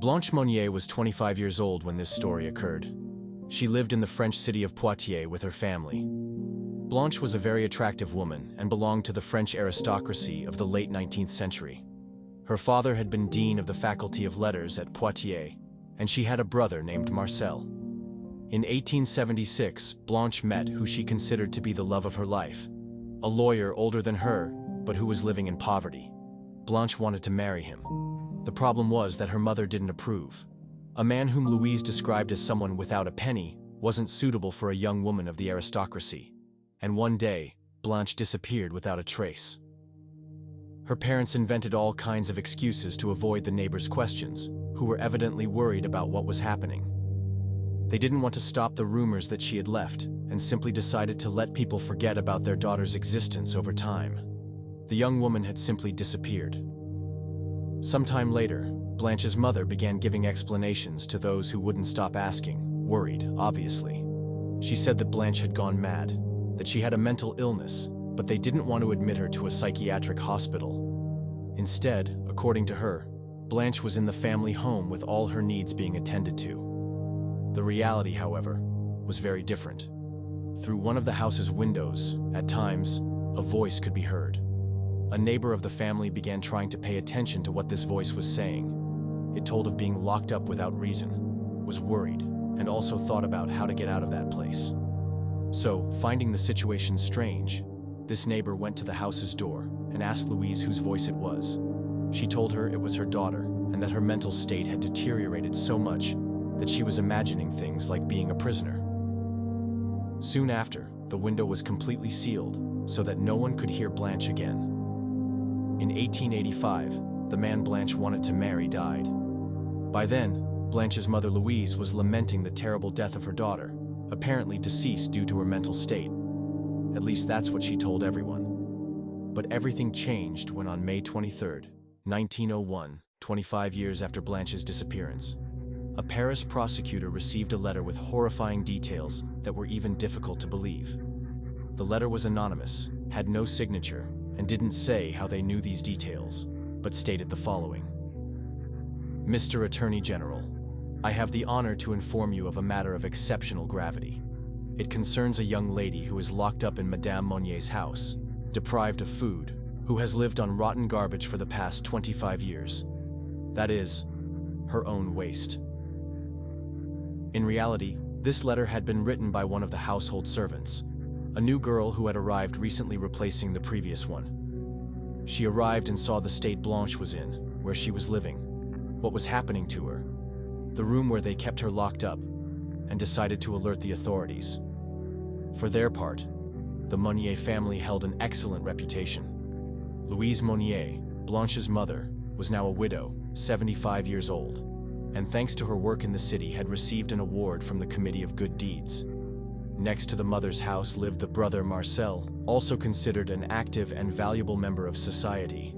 Blanche Monnier was 25 years old when this story occurred. She lived in the French city of Poitiers with her family. Blanche was a very attractive woman and belonged to the French aristocracy of the late 19th century. Her father had been dean of the Faculty of Letters at Poitiers, and she had a brother named Marcel. In 1876, Blanche met who she considered to be the love of her life, a lawyer older than her, but who was living in poverty. Blanche wanted to marry him. The problem was that her mother didn't approve. A man whom Louise described as someone without a penny wasn't suitable for a young woman of the aristocracy. And one day, Blanche disappeared without a trace. Her parents invented all kinds of excuses to avoid the neighbors' questions, who were evidently worried about what was happening. They didn't want to stop the rumors that she had left, and simply decided to let people forget about their daughter's existence over time. The young woman had simply disappeared. Sometime later, Blanche's mother began giving explanations to those who wouldn't stop asking, worried, obviously. She said that Blanche had gone mad, that she had a mental illness, but they didn't want to admit her to a psychiatric hospital. Instead, according to her, Blanche was in the family home with all her needs being attended to. The reality, however, was very different. Through one of the house's windows, at times, a voice could be heard. A neighbor of the family began trying to pay attention to what this voice was saying. It told of being locked up without reason, was worried, and also thought about how to get out of that place. So, finding the situation strange, this neighbor went to the house's door and asked Louise whose voice it was. She told her it was her daughter, and that her mental state had deteriorated so much that she was imagining things like being a prisoner. Soon after, the window was completely sealed so that no one could hear Blanche again. In 1885, the man Blanche wanted to marry died. By then, Blanche's mother Louise was lamenting the terrible death of her daughter, apparently deceased due to her mental state. At least that's what she told everyone. But everything changed when on May 23, 1901, 25 years after Blanche's disappearance, a Paris prosecutor received a letter with horrifying details that were even difficult to believe. The letter was anonymous, had no signature, and didn't say how they knew these details, but stated the following. Mr. Attorney General, I have the honor to inform you of a matter of exceptional gravity. It concerns a young lady who is locked up in Madame Monnier's house, deprived of food, who has lived on rotten garbage for the past 25 years. That is, her own waste. In reality, this letter had been written by one of the household servants, a new girl who had arrived recently replacing the previous one. She arrived and saw the state Blanche was in, where she was living, what was happening to her, the room where they kept her locked up, and decided to alert the authorities. For their part, the Monnier family held an excellent reputation. Louise Monnier, Blanche's mother, was now a widow, 75 years old, and thanks to her work in the city had received an award from the Committee of Good Deeds. Next to the mother's house lived the brother Marcel, also considered an active and valuable member of society.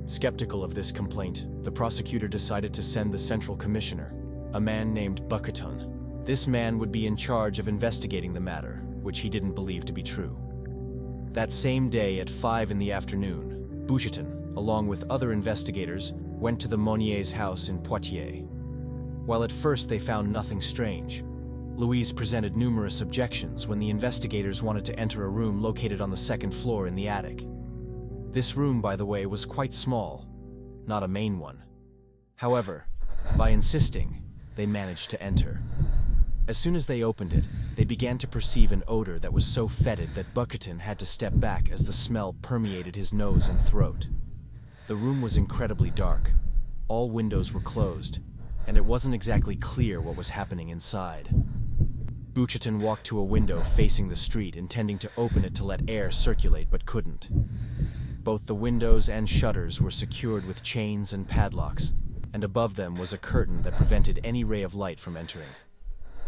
Skeptical of this complaint, the prosecutor decided to send the central commissioner, a man named Bucqueton. This man would be in charge of investigating the matter, which he didn't believe to be true. That same day at 5 in the afternoon, Bucqueton, along with other investigators, went to the Monniers' house in Poitiers. While at first they found nothing strange, Louise presented numerous objections when the investigators wanted to enter a room located on the second floor in the attic. This room, by the way, was quite small, not a main one. However, by insisting, they managed to enter. As soon as they opened it, they began to perceive an odor that was so fetid that Bucqueton had to step back as the smell permeated his nose and throat. The room was incredibly dark. All windows were closed, and it wasn't exactly clear what was happening inside. Bucqueton walked to a window facing the street, intending to open it to let air circulate, but couldn't. Both the windows and shutters were secured with chains and padlocks, and above them was a curtain that prevented any ray of light from entering.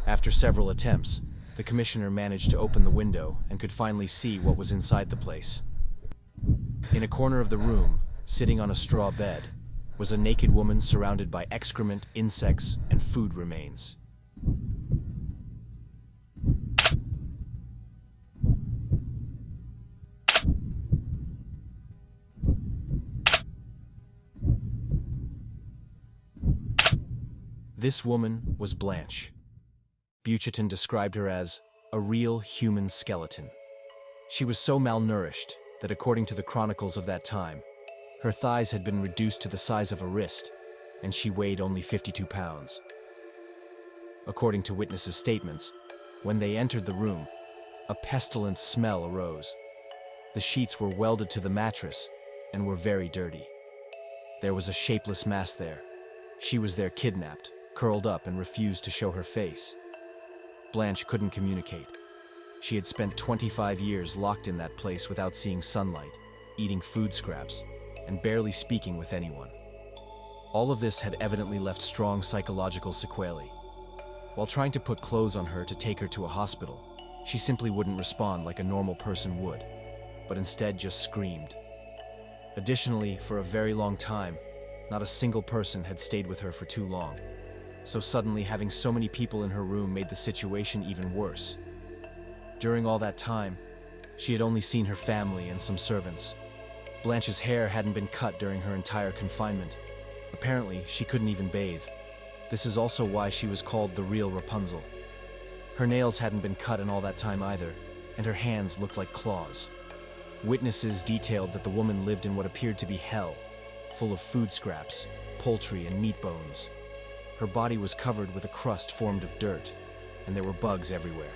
After several attempts, the commissioner managed to open the window and could finally see what was inside the place. In a corner of the room, sitting on a straw bed, was a naked woman surrounded by excrement, insects, and food remains. This woman was Blanche. Buchanan described her as a real human skeleton. She was so malnourished that, according to the chronicles of that time, her thighs had been reduced to the size of a wrist, and she weighed only 52 pounds. According to witnesses' statements, when they entered the room, a pestilent smell arose. The sheets were welded to the mattress and were very dirty. There was a shapeless mass there. She was there kidnapped, curled up, and refused to show her face. Blanche couldn't communicate. She had spent 25 years locked in that place without seeing sunlight, eating food scraps, and barely speaking with anyone. All of this had evidently left strong psychological sequelae. While trying to put clothes on her to take her to a hospital, she simply wouldn't respond like a normal person would, but instead just screamed. Additionally, for a very long time, not a single person had stayed with her for too long. So suddenly having so many people in her room made the situation even worse. During all that time, she had only seen her family and some servants. Blanche's hair hadn't been cut during her entire confinement. Apparently, she couldn't even bathe. This is also why she was called the real Rapunzel. Her nails hadn't been cut in all that time either, and her hands looked like claws. Witnesses detailed that the woman lived in what appeared to be hell, full of food scraps, poultry, and meat bones. Her body was covered with a crust formed of dirt, and there were bugs everywhere.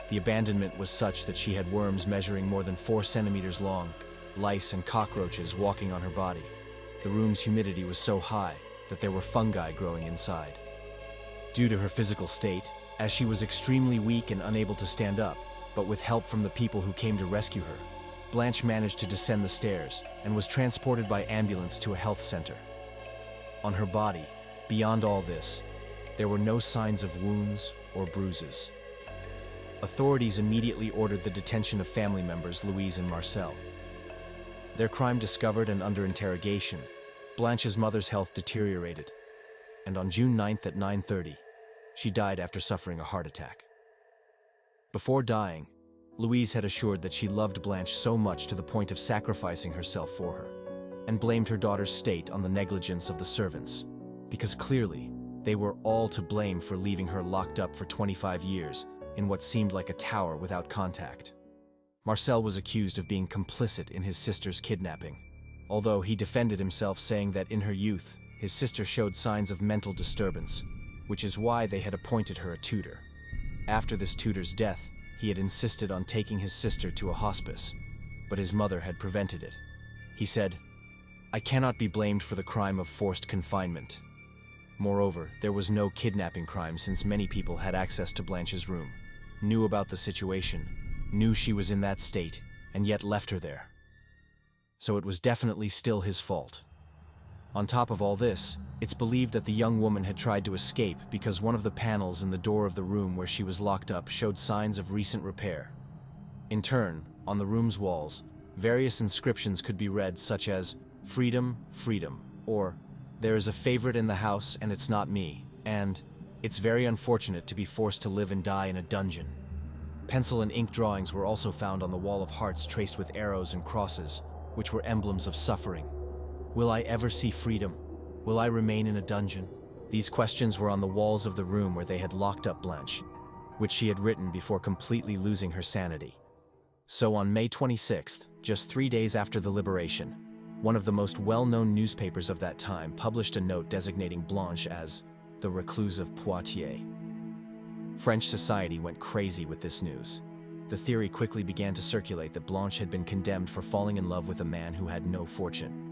The abandonment was such that she had worms measuring more than 4 centimeters long, lice and cockroaches walking on her body. The room's humidity was so high that there were fungi growing inside. Due to her physical state, as she was extremely weak and unable to stand up, but with help from the people who came to rescue her, Blanche managed to descend the stairs and was transported by ambulance to a health center. On her body, beyond all this, there were no signs of wounds or bruises. Authorities immediately ordered the detention of family members Louise and Marcel. Their crime discovered and under interrogation, Blanche's mother's health deteriorated, and on June 9th at 9:30, she died after suffering a heart attack. Before dying, Louise had assured that she loved Blanche so much to the point of sacrificing herself for her, and blamed her daughter's state on the negligence of the servants, because clearly they were all to blame for leaving her locked up for 25 years in what seemed like a tower without contact. Marcel was accused of being complicit in his sister's kidnapping, although he defended himself, saying that in her youth, his sister showed signs of mental disturbance, which is why they had appointed her a tutor. After this tutor's death, he had insisted on taking his sister to a hospice, but his mother had prevented it. He said, "I cannot be blamed for the crime of forced confinement." Moreover, there was no kidnapping crime since many people had access to Blanche's room, knew about the situation, knew she was in that state, and yet left her there. So it was definitely still his fault. On top of all this, it's believed that the young woman had tried to escape because one of the panels in the door of the room where she was locked up showed signs of recent repair. In turn, on the room's walls, various inscriptions could be read, such as "Freedom, freedom," or "There is a favorite in the house and it's not me," and "It's very unfortunate to be forced to live and die in a dungeon." Pencil and ink drawings were also found on the wall of hearts traced with arrows and crosses, which were emblems of suffering. Will I ever see freedom? Will I remain in a dungeon? These questions were on the walls of the room where they had locked up Blanche, which she had written before completely losing her sanity. So on May 26th, just 3 days after the liberation, one of the most well-known newspapers of that time published a note designating Blanche as the Recluse of Poitiers. French society went crazy with this news. The theory quickly began to circulate that Blanche had been condemned for falling in love with a man who had no fortune.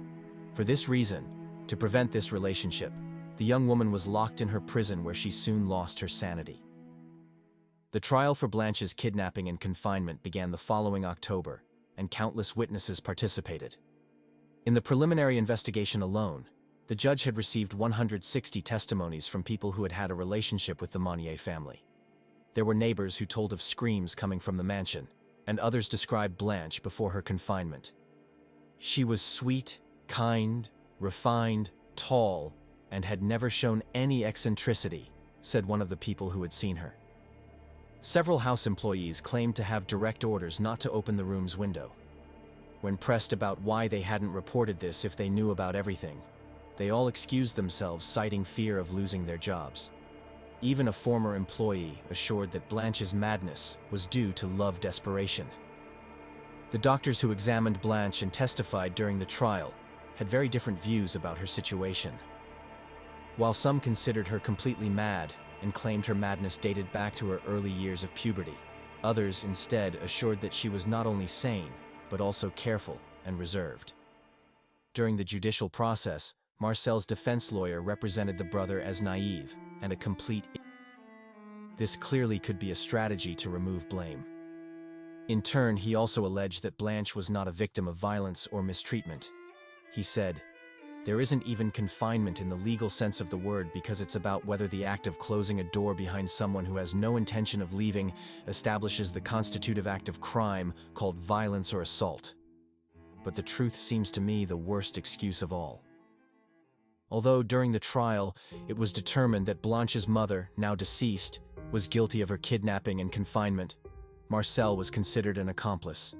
For this reason, to prevent this relationship, the young woman was locked in her prison, where she soon lost her sanity. The trial for Blanche's kidnapping and confinement began the following October, and countless witnesses participated. In the preliminary investigation alone, the judge had received 160 testimonies from people who had had a relationship with the Monnier family. There were neighbors who told of screams coming from the mansion, and others described Blanche before her confinement. She was sweet, kind, refined, tall, and had never shown any eccentricity, said one of the people who had seen her. Several house employees claimed to have direct orders not to open the room's window. When pressed about why they hadn't reported this if they knew about everything, They all excused themselves, citing fear of losing their jobs. Even a former employee assured that Blanche's madness was due to love desperation. The doctors who examined Blanche and testified during the trial had very different views about her situation. While some considered her completely mad and claimed her madness dated back to her early years of puberty, others instead assured that she was not only sane, but also careful and reserved. During the judicial process, Marcel's defense lawyer represented the brother as naive and a complete idiot. This clearly could be a strategy to remove blame. In turn, he also alleged that Blanche was not a victim of violence or mistreatment. He said, "There isn't even confinement in the legal sense of the word because it's about whether the act of closing a door behind someone who has no intention of leaving establishes the constitutive act of crime called violence or assault." But the truth seems to me the worst excuse of all. Although during the trial, it was determined that Blanche's mother, now deceased, was guilty of her kidnapping and confinement, Marcel was considered an accomplice.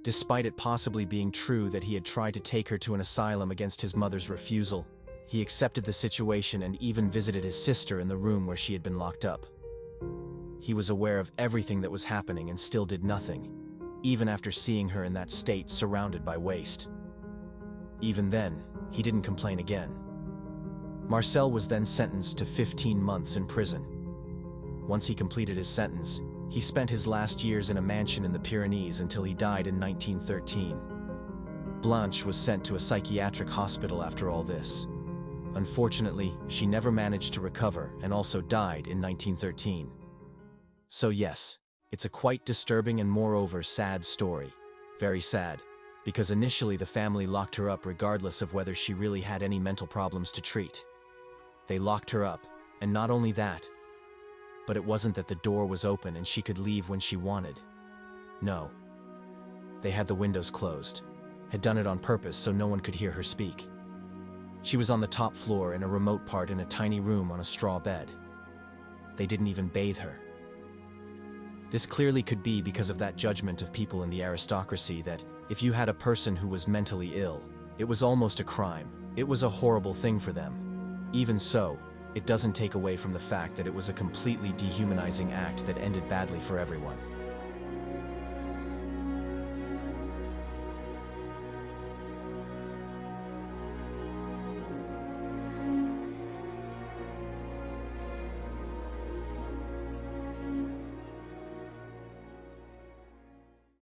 Despite it possibly being true that he had tried to take her to an asylum against his mother's refusal, he accepted the situation and even visited his sister in the room where she had been locked up. He was aware of everything that was happening and still did nothing, even after seeing her in that state surrounded by waste. Even then, he didn't complain again. Marcel was then sentenced to 15 months in prison. Once he completed his sentence, he spent his last years in a mansion in the Pyrenees until he died in 1913. Blanche was sent to a psychiatric hospital after all this. Unfortunately, she never managed to recover and also died in 1913. So yes, it's a quite disturbing and moreover sad story. Very sad, because initially the family locked her up regardless of whether she really had any mental problems to treat. They locked her up, and not only that, but it wasn't that the door was open and she could leave when she wanted. No. They had the windows closed, had done it on purpose so no one could hear her speak. She was on the top floor in a remote part in a tiny room on a straw bed. They didn't even bathe her. This clearly could be because of that judgment of people in the aristocracy that if you had a person who was mentally ill, it was almost a crime. It was a horrible thing for them. Even so, it doesn't take away from the fact that it was a completely dehumanizing act that ended badly for everyone.